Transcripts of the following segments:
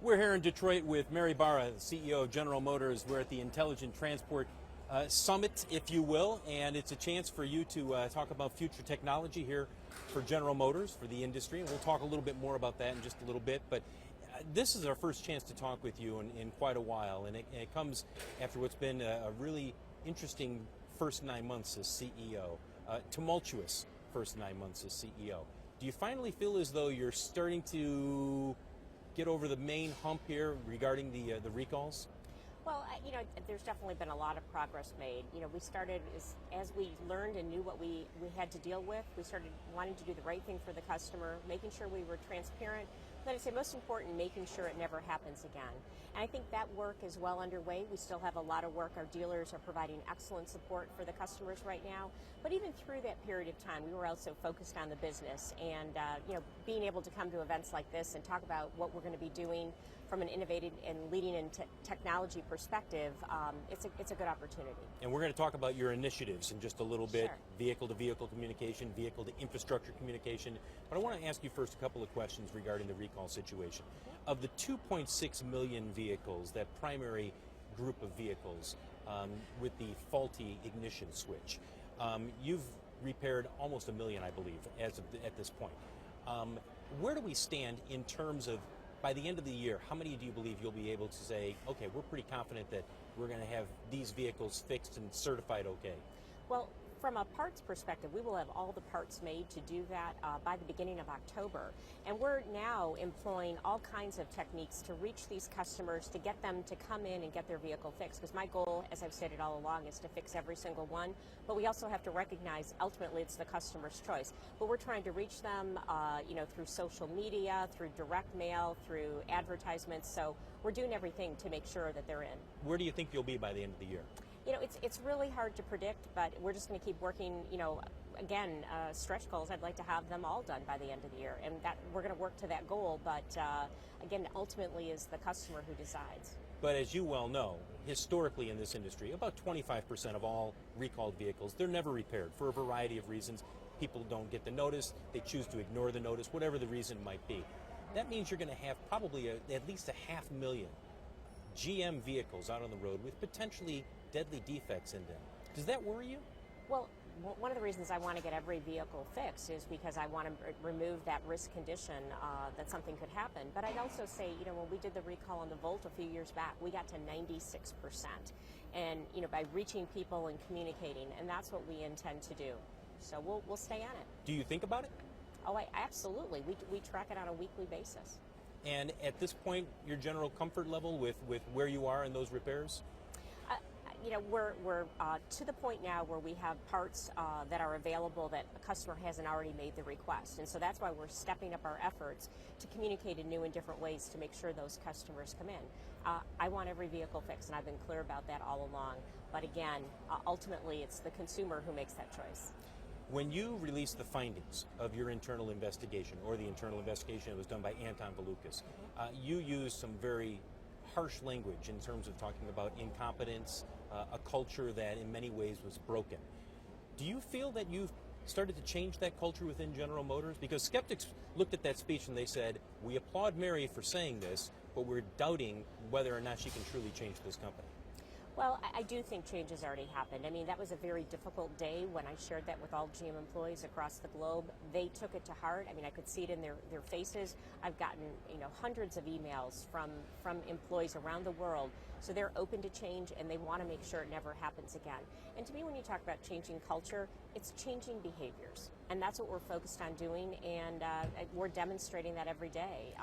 We're here in Detroit with Mary Barra, the CEO of General Motors. We're at the Intelligent Transport Summit, if you will, and it's a chance for you to talk about future technology here for General Motors, for the industry, and we'll talk a little bit more about that in just a little bit. But this is our first chance to talk with you in quite a while, and it comes after what's been a really interesting first 9 months as CEO, tumultuous first 9 months as CEO. Do you finally feel as though you're starting to get over the main hump here regarding the recalls? Well, there's definitely been a lot of progress made. We started as we learned and knew what we had to deal with. We started wanting to do the right thing for the customer, making sure we were transparent. But I'd say most important, making sure it never happens again. And I think that work is well underway. We still have a lot of work. Our dealers are providing excellent support for the customers right now. But even through that period of time, we were also focused on the business and being able to come to events like this and talk about what we're going to be doing from an innovative and leading in technology perspective. It's a good opportunity. And we're going to talk about your initiatives in just a little bit. Sure. Vehicle-to-vehicle communication, vehicle-to-infrastructure communication. But I want to ask you first a couple of questions regarding the recall situation. Of the 2.6 million vehicles, that primary group of vehicles with the faulty ignition switch, you've repaired almost 1 million, I believe, at this point. Where do we stand in terms of, by the end of the year, how many do you believe you'll be able to say, okay, we're pretty confident that we're going to have these vehicles fixed and certified okay? Well, from a parts perspective, we will have all the parts made to do that by the beginning of October. And we're now employing all kinds of techniques to reach these customers, to get them to come in and get their vehicle fixed. Because my goal, as I've stated all along, is to fix every single one. But we also have to recognize, ultimately, it's the customer's choice. But we're trying to reach them, through social media, through direct mail, through advertisements. So we're doing everything to make sure that they're in. Where do you think you'll be by the end of the year? It's really hard to predict, but we're just going to keep working, again, stretch goals. I'd like to have them all done by the end of the year, and that we're going to work to that goal, but again, ultimately is the customer who decides. But as you well know, historically in this industry, about 25% of all recalled vehicles, they're never repaired for a variety of reasons. People don't get the notice, they choose to ignore the notice, whatever the reason might be. That means you're going to have probably at least 500,000 GM vehicles out on the road with potentially deadly defects in them. Does that worry you? Well, one of the reasons I want to get every vehicle fixed is because I want to remove that risk condition that something could happen. But I'd also say, when we did the recall on the Volt a few years back, we got to 96%. And, by reaching people and communicating, and that's what we intend to do. So we'll stay on it. Do you think about it? Oh, absolutely. We track it on a weekly basis. And at this point, your general comfort level with where you are in those repairs? We're to the point now where we have parts that are available that a customer hasn't already made the request. And so that's why we're stepping up our efforts to communicate in new and different ways to make sure those customers come in. I want every vehicle fixed, and I've been clear about that all along. But again, ultimately, it's the consumer who makes that choice. When you released the findings of your internal investigation, or the internal investigation that was done by Anton Valukas, you used some very harsh language in terms of talking about incompetence, a culture that in many ways was broken. Do you feel that you've started to change that culture within General Motors? Because skeptics looked at that speech and they said, we applaud Mary for saying this, but we're doubting whether or not she can truly change this company. Well, I do think change has already happened. I mean, that was a very difficult day when I shared that with all GM employees across the globe. They took it to heart. I mean, I could see it in their faces. I've gotten, hundreds of emails from employees around the world. So they're open to change, and they want to make sure it never happens again. And to me, when you talk about changing culture, it's changing behaviors. And that's what we're focused on doing, and we're demonstrating that every day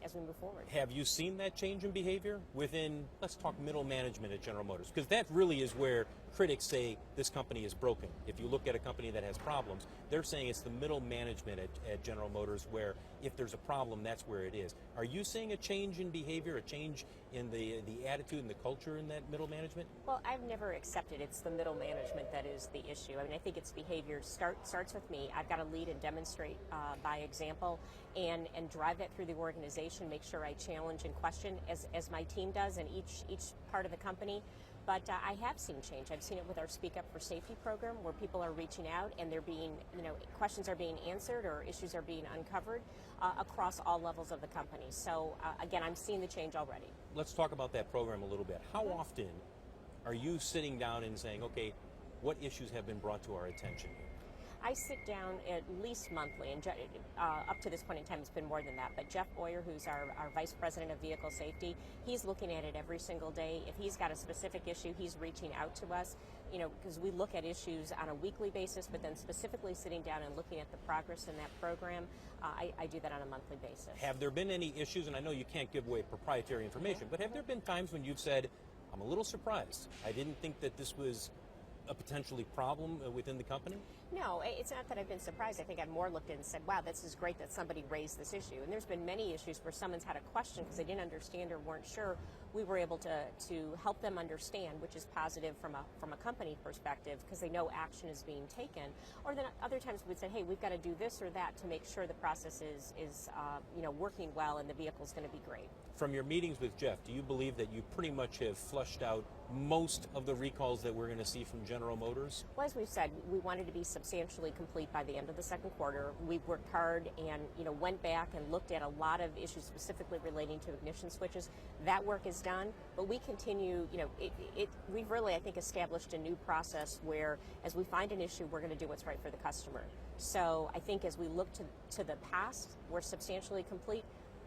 as we move forward. Have you seen that change in behavior within, let's talk middle management at General Motors? Because that really is where critics say this company is broken. If you look at a company that has problems, they're saying it's the middle management at General Motors where if there's a problem, that's where it is. Are you seeing a change in behavior, a change in the attitude and the culture in that middle management? Well, I've never accepted it's the middle management that is the issue. I mean, I think it's behavior starts with me. I've got to lead and demonstrate by example and drive that through the organization, make sure I challenge and question as my team does in each part of the company. But I have seen change. I've seen it with our Speak Up for Safety program, where people are reaching out and they're being, questions are being answered or issues are being uncovered across all levels of the company. So again, I'm seeing the change already. Let's talk about that program a little bit. How often are you sitting down and saying, okay, what issues have been brought to our attention here? I sit down at least monthly, and up to this point in time, it's been more than that. But Jeff Boyer, who's our Vice President of Vehicle Safety, he's looking at it every single day. If he's got a specific issue, he's reaching out to us, because we look at issues on a weekly basis, but then specifically sitting down and looking at the progress in that program, I do that on a monthly basis. Have there been any issues, and I know you can't give away proprietary information, but have there been times when you've said, I'm a little surprised. I didn't think that this was a potentially problem within the company? No, it's not that I've been surprised. I think I've more looked at it and said, wow, this is great that somebody raised this issue. And there's been many issues where someone's had a question because they didn't understand or weren't sure. We were able to help them understand, which is positive from a company perspective, because they know action is being taken. Or then other times we'd say, hey, we've got to do this or that to make sure the process is working well and the vehicle's going to be great. From your meetings with Jeff, do you believe that you pretty much have flushed out most of the recalls that we're going to see from General Motors? Well, as we've said, we wanted to be substantially complete by the end of the second quarter. We've worked hard and went back and looked at a lot of issues specifically relating to ignition switches. That work is done, but we continue. We've really, I think, established a new process where, as we find an issue, we're going to do what's right for the customer. So I think as we look to the past, we're substantially complete.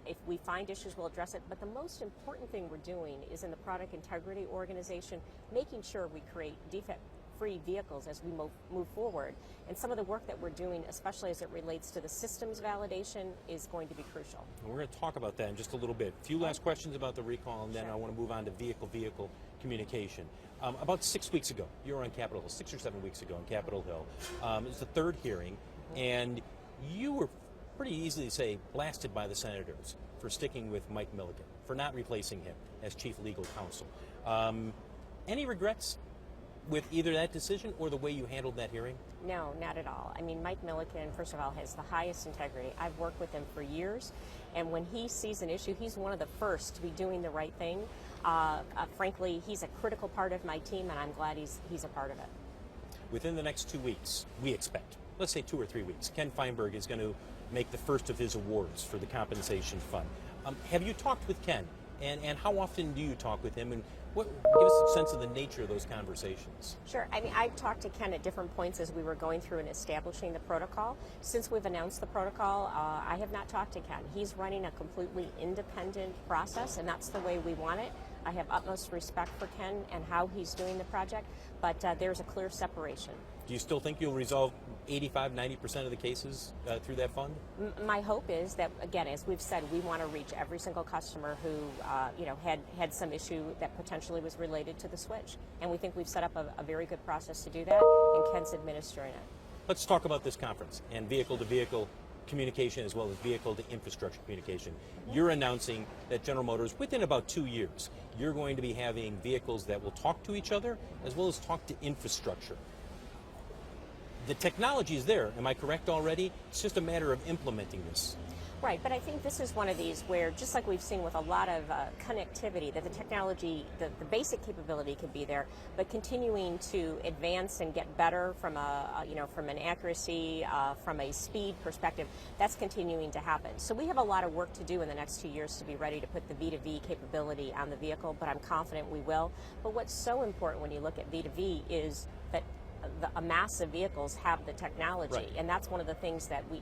If we find issues, we'll address it. But the most important thing we're doing is in the product integrity organization, making sure we create defect-free vehicles as we move forward. And some of the work that we're doing, especially as it relates to the systems validation, is going to be crucial. And we're going to talk about that in just a little bit. A few last questions about the recall, and then I want to move on to vehicle-vehicle communication. About 6 weeks ago, you were on Capitol Hill, 6 or 7 weeks ago on Capitol Hill. It was the third hearing, and you were pretty easily, say, blasted by the senators for sticking with Mike Milligan, for not replacing him as chief legal counsel. Any regrets with either that decision or the way you handled that hearing? No, not at all. I mean, Mike Milligan, first of all, has the highest integrity. I've worked with him for years, and when he sees an issue, he's one of the first to be doing the right thing. Frankly, he's a critical part of my team, and I'm glad he's a part of it. Within the next 2 weeks, we expect, let's say 2 or 3 weeks, Ken Feinberg is going to make the first of his awards for the compensation fund. Have you talked with Ken, and how often do you talk with him, and give us a sense of the nature of those conversations? Sure. I mean, I've talked to Ken at different points as we were going through and establishing the protocol. Since we've announced the protocol, I have not talked to Ken. He's running a completely independent process, and that's the way we want it. I have utmost respect for Ken and how he's doing the project, but there's a clear separation. Do you still think you'll resolve 85–90% of the cases through that fund? My hope is that, again, as we've said, we want to reach every single customer who had some issue that potentially was related to the switch. And we think we've set up a very good process to do that, and Ken's administering it. Let's talk about this conference and vehicle-to-vehicle communication as well as vehicle-to-infrastructure communication. You're announcing that General Motors, within about 2 years, you're going to be having vehicles that will talk to each other as well as talk to infrastructure. The technology is there, am I correct already? It's just a matter of implementing this. Right, but I think this is one of these where, just like we've seen with a lot of connectivity, that the technology, the basic capability could be there, but continuing to advance and get better from from an accuracy, from a speed perspective, that's continuing to happen. So we have a lot of work to do in the next 2 years to be ready to put the V2V capability on the vehicle, but I'm confident we will. But what's so important when you look at V2V is that a mass of vehicles have the technology, right. And that's one of the things that we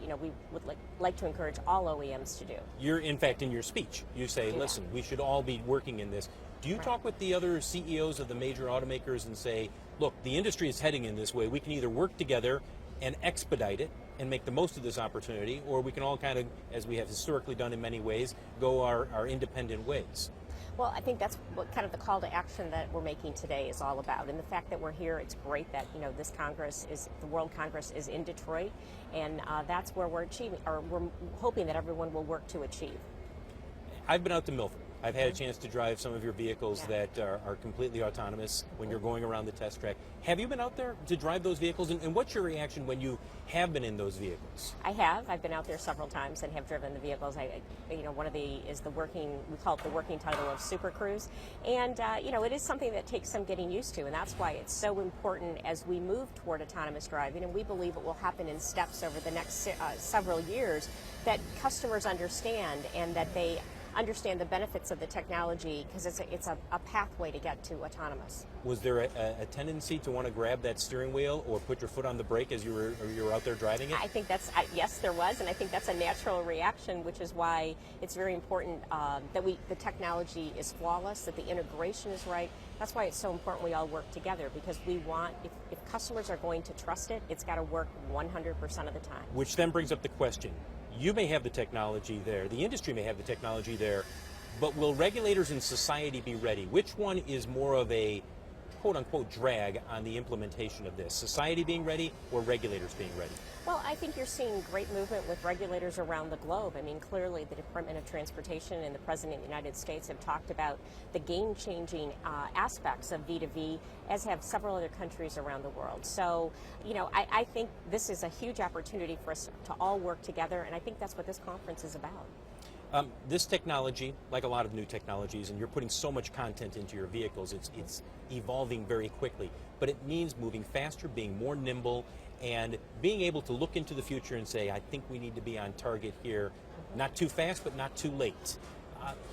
would like to encourage all OEMs to do. You're, in fact, in your speech, you say, listen, we should all be working in this. Do you talk with the other CEOs of the major automakers and say, look, the industry is heading in this way. We can either work together and expedite it and make the most of this opportunity, or we can all kind of, as we have historically done in many ways, go our independent ways? Well, I think that's what kind of the call to action that we're making today is all about. And the fact that we're here, it's great that, this Congress the World Congress is in Detroit, and that's where we're hoping that everyone will work to achieve. I've been out to Milford I've had a chance to drive some of your vehicles Yeah. that are completely autonomous when you're going around the test track. Have you been out there to drive those vehicles? And what's your reaction when you have been in those vehicles? I have. I've been out there several times and have driven the vehicles. One of the is the working. We call it the working title of Super Cruise, and it is something that takes some getting used to, and that's why it's so important as we move toward autonomous driving. And we believe it will happen in steps over the next several years, that customers understand and that they understand the benefits of the technology, because it's a pathway to get to autonomous. Was there a tendency to want to grab that steering wheel or put your foot on the brake as you were out there driving it? I think yes, there was, and I think that's a natural reaction, which is why it's very important that the technology is flawless, that the integration is right. That's why it's so important we all work together, because we want, if customers are going to trust it, it's got to work 100% of the time. Which then brings up the question. You may have the technology there, the industry may have the technology there, but will regulators in society be ready? Which one is more of a quote-unquote drag on the implementation of this? Society being ready or regulators being ready? Well, I think you're seeing great movement with regulators around the globe. I mean, clearly the Department of Transportation and the President of the United States have talked about the game-changing aspects of V2V, as have several other countries around the world. So, I think this is a huge opportunity for us to all work together, and I think that's what this conference is about. This technology, like a lot of new technologies, and you're putting so much content into your vehicles, it's evolving very quickly. But it means moving faster, being more nimble, and being able to look into the future and say, I think we need to be on target here. Not too fast, but not too late.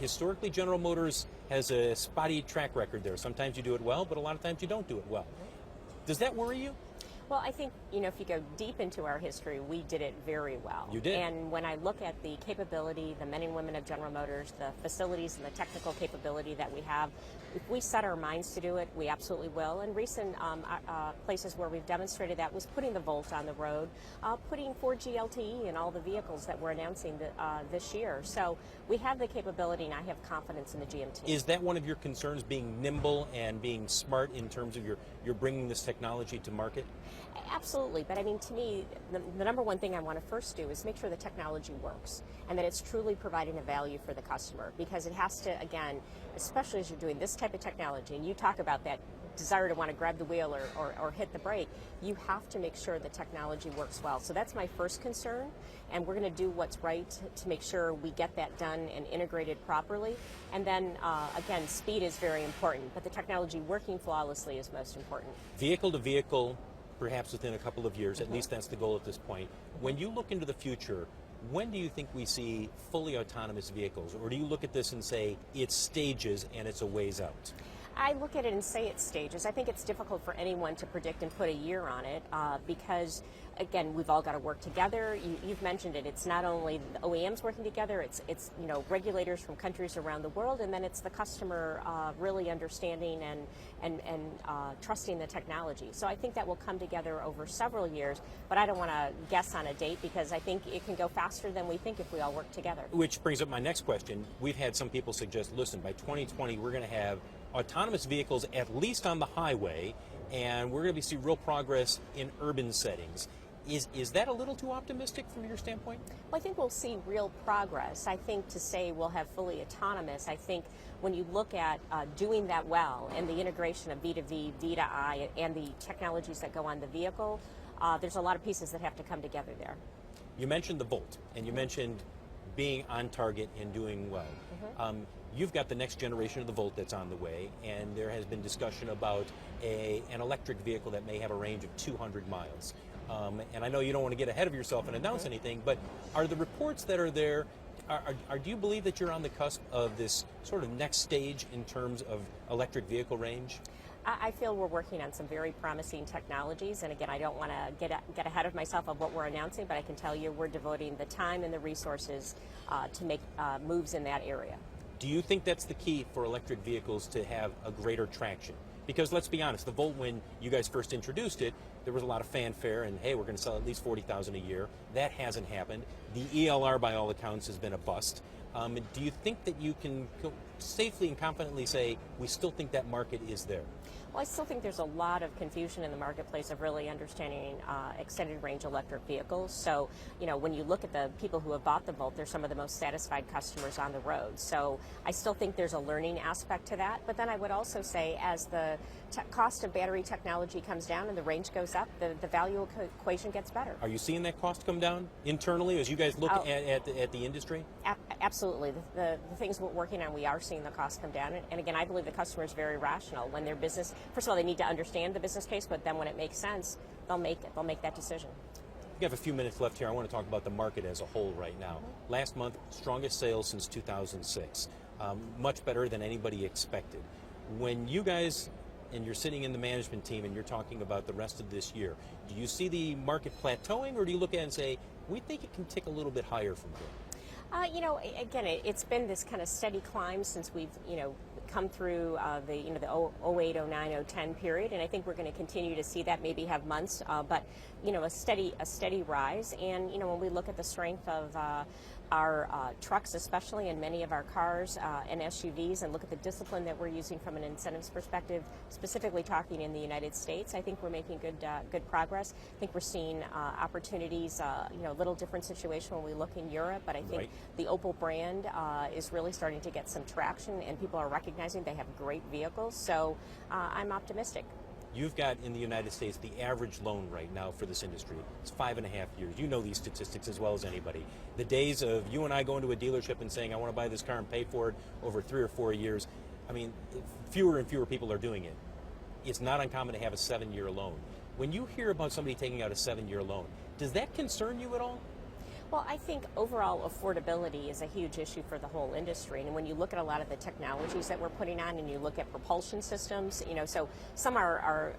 Historically, General Motors has a spotty track record there. Sometimes you do it well, but a lot of times you don't do it well. Does that worry you? Well, I think, if you go deep into our history, we did it very well. You did. And when I look at the capability, the men and women of General Motors, the facilities and the technical capability that we have, if we set our minds to do it, we absolutely will. And recent places where we've demonstrated that was putting the Volt on the road, putting Ford GLTE in all the vehicles that we're announcing this year. So we have the capability, and I have confidence in the GM team. Is that one of your concerns, being nimble and being smart in terms of you're bringing this technology to market? Absolutely, but I mean, to me, the number one thing I want to first do is make sure the technology works and that it's truly providing a value for the customer, because it has to, again, especially as you're doing this type of technology, and you talk about that desire to want to grab the wheel or hit the brake, you have to make sure the technology works well. So that's my first concern, and we're going to do what's right to make sure we get that done and integrated properly. And then, again, speed is very important, but the technology working flawlessly is most important. Vehicle to vehicle, perhaps within a couple of years, at least that's the goal at this point. When you look into the future, when do you think we see fully autonomous vehicles? Or do you look at this and say it's stages and it's a ways out? I look at it and say it's stages. I think it's difficult for anyone to predict and put a year on it because, again, we've all got to work together. You've mentioned it. It's not only the OEMs working together. It's regulators from countries around the world, and then it's the customer really understanding and trusting the technology. So I think that will come together over several years. But I don't want to guess on a date, because I think it can go faster than we think if we all work together. Which brings up my next question. We've had some people suggest, listen, by 2020 we're going to have autonomous vehicles at least on the highway, and we're going to see real progress in urban settings. Is that a little too optimistic from your standpoint? Well, I think we'll see real progress. I think to say we'll have fully autonomous, I think when you look at doing that well and the integration of V2V, V2I, and the technologies that go on the vehicle, there's a lot of pieces that have to come together there. You mentioned the Volt, and you mentioned being on target and doing well. You've got the next generation of the Volt that's on the way, and there has been discussion about an electric vehicle that may have a range of 200 miles. And I know you don't want to get ahead of yourself and announce anything, but are the reports that are there, do you believe that you're on the cusp of this sort of next stage in terms of electric vehicle range? I feel we're working on some very promising technologies, and again, I don't want to get ahead of myself of what we're announcing, but I can tell you we're devoting the time and the resources to make moves in that area. Do you think that's the key for electric vehicles to have a greater traction? Because let's be honest, the Volt, when you guys first introduced it, there was a lot of fanfare and, hey, we're going to sell at least 40,000 a year. That hasn't happened. The ELR, by all accounts, has been a bust. Do you think that you can safely and confidently say we still think that market is there? Well, I still think there's a lot of confusion in the marketplace of really understanding extended range electric vehicles. So, when you look at the people who have bought the Volt, they're some of the most satisfied customers on the road. So I still think there's a learning aspect to that. But then I would also say as the cost of battery technology comes down and the range goes up, the value equation gets better. Are you seeing that cost come down internally as you guys look at the industry? Absolutely. The things we're working on, we are seeing the cost come down. And again, I believe the customer is very rational. When their business, first of all, they need to understand the business case, but then when it makes sense, they'll make that decision. We have a few minutes left here. I want to talk about the market as a whole right now. Last month, strongest sales since 2006. Much better than anybody expected. When you guys, and you're sitting in the management team and you're talking about the rest of this year, do you see the market plateauing, or do you look at it and say, we think it can tick a little bit higher from here? Again, it's been this kind of steady climb since we've, come through the 08, 09, 010 period, and I think we're going to continue to see that, maybe have months, but a steady rise. And when we look at the strength of our trucks, especially, and many of our cars and SUVs, and look at the discipline that we're using from an incentives perspective, specifically talking in the United States, I think we're making good progress. I think we're seeing opportunities, a little different situation when we look in Europe, but I think the Opel brand is really starting to get some traction, and people are recognizing they have great vehicles, so I'm optimistic. You've got in the United States the average loan right now for this industry. It's 5.5 years. You know these statistics as well as anybody. The days of you and I going to a dealership and saying, I want to buy this car and pay for it over 3 or 4 years, I mean, fewer and fewer people are doing it. It's not uncommon to have a 7-year loan. When you hear about somebody taking out a 7-year loan, does that concern you at all? Well, I think overall affordability is a huge issue for the whole industry. And when you look at a lot of the technologies that we're putting on, and you look at propulsion systems, so some are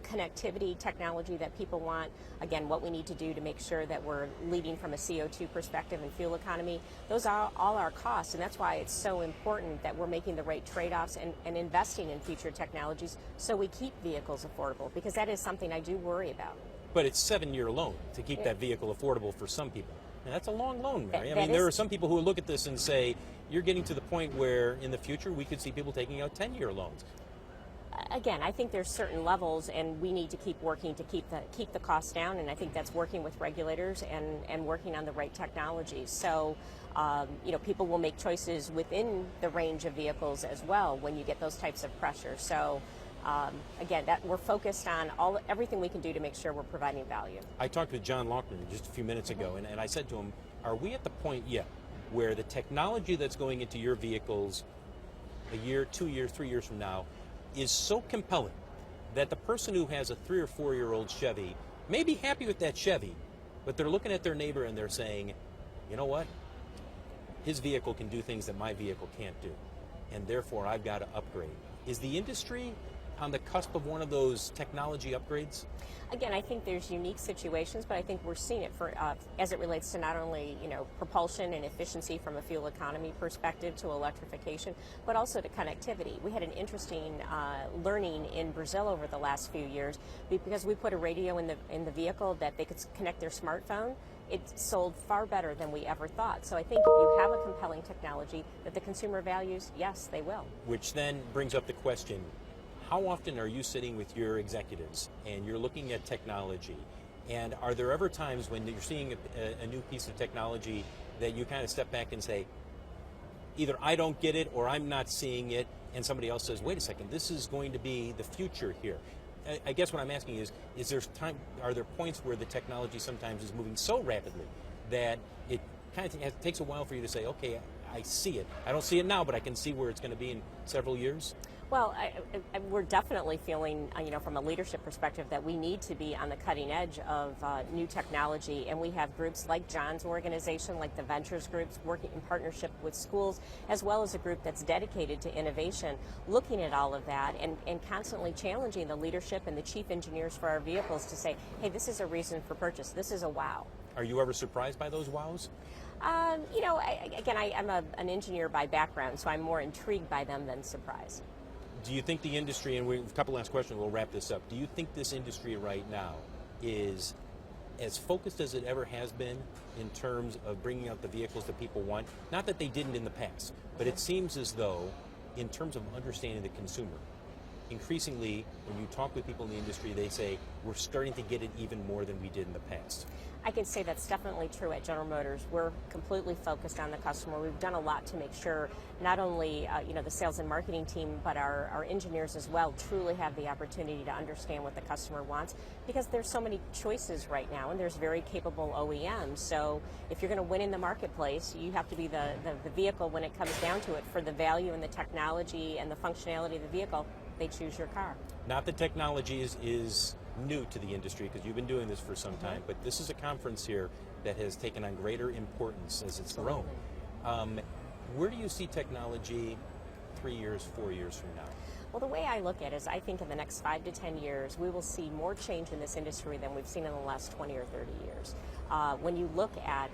connectivity technology that people want. Again, what we need to do to make sure that we're leading from a CO2 perspective and fuel economy, those are all our costs. And that's why it's so important that we're making the right trade-offs and investing in future technologies so we keep vehicles affordable, because that is something I do worry about. But it's 7-year loan to keep that vehicle affordable for some people. And that's a long loan, Mary. I mean, there are some people who look at this and say, you're getting to the point where in the future we could see people taking out 10-year loans. Again, I think there's certain levels, and we need to keep working to keep the costs down, and I think that's working with regulators and working on the right technologies. So, people will make choices within the range of vehicles as well when you get those types of pressures. So, again, that we're focused on everything we can do to make sure we're providing value. I talked with John Lochner just a few minutes ago, and I said to him, are we at the point yet where the technology that's going into your vehicles a year, 2 years, 3 years from now is so compelling that the person who has a 3 or 4 year old Chevy may be happy with that Chevy, but they're looking at their neighbor and they're saying, you know what? His vehicle can do things that my vehicle can't do, and therefore I've got to upgrade. Is the industry on the cusp of one of those technology upgrades? Again, I think there's unique situations, but I think we're seeing it for as it relates to not only propulsion and efficiency from a fuel economy perspective to electrification, but also to connectivity. We had an interesting learning in Brazil over the last few years, because we put a radio in the vehicle that they could connect their smartphone. It sold far better than we ever thought. So I think if you have a compelling technology that the consumer values, yes, they will. Which then brings up the question, how often are you sitting with your executives and you're looking at technology, and are there ever times when you're seeing a new piece of technology that you kind of step back and say, either I don't get it or I'm not seeing it, and somebody else says, wait a second, this is going to be the future here? I guess what I'm asking is there are there points where the technology sometimes is moving so rapidly that it kind of takes a while for you to say, okay, I see it. I don't see it now, but I can see where it's going to be in several years? Well, we're definitely feeling, from a leadership perspective, that we need to be on the cutting edge of new technology, and we have groups like John's organization, like the Ventures groups, working in partnership with schools, as well as a group that's dedicated to innovation, looking at all of that and constantly challenging the leadership and the chief engineers for our vehicles to say, hey, this is a reason for purchase. This is a wow. Are you ever surprised by those wows? I'm an engineer by background, so I'm more intrigued by them than surprised. Do you think the industry, and a couple last questions, we'll wrap this up. Do you think this industry right now is as focused as it ever has been in terms of bringing out the vehicles that people want? Not that they didn't in the past, But it seems as though, in terms of understanding the consumer, increasingly, when you talk with people in the industry, they say, we're starting to get it even more than we did in the past. I can say that's definitely true at General Motors. We're completely focused on the customer. We've done a lot to make sure not only the sales and marketing team, but our engineers as well truly have the opportunity to understand what the customer wants, because there's so many choices right now, and there's very capable OEMs. So if you're going to win in the marketplace, you have to be the vehicle when it comes down to it for the value and the technology and the functionality of the vehicle. They choose your car. Not that technology is new to the industry, because you've been doing this for some time, but this is a conference here that has taken on greater importance as it's grown. Where do you see technology 3 years, 4 years from now? Well, the way I look at it is I think in the next 5 to 10 years, we will see more change in this industry than we've seen in the last 20 or 30 years. When you look at,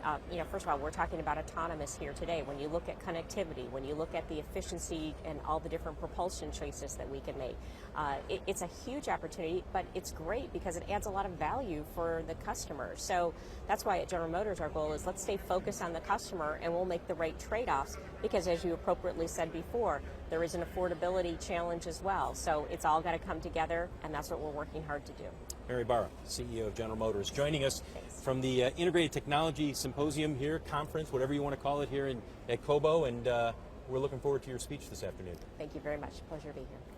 first of all, we're talking about autonomous here today. When you look at connectivity, when you look at the efficiency and all the different propulsion choices that we can make, it's a huge opportunity, but it's great because it adds a lot of value for the customer. So that's why at General Motors our goal is let's stay focused on the customer, and we'll make the right trade-offs, because as you appropriately said before, there is an affordability challenge as well. So it's all got to come together, and that's what we're working hard to do. Mary Barra, CEO of General Motors, joining us from the Integrated Technology Symposium here, conference, whatever you want to call it, here at Cobo, and we're looking forward to your speech this afternoon. Thank you very much. Pleasure to be here.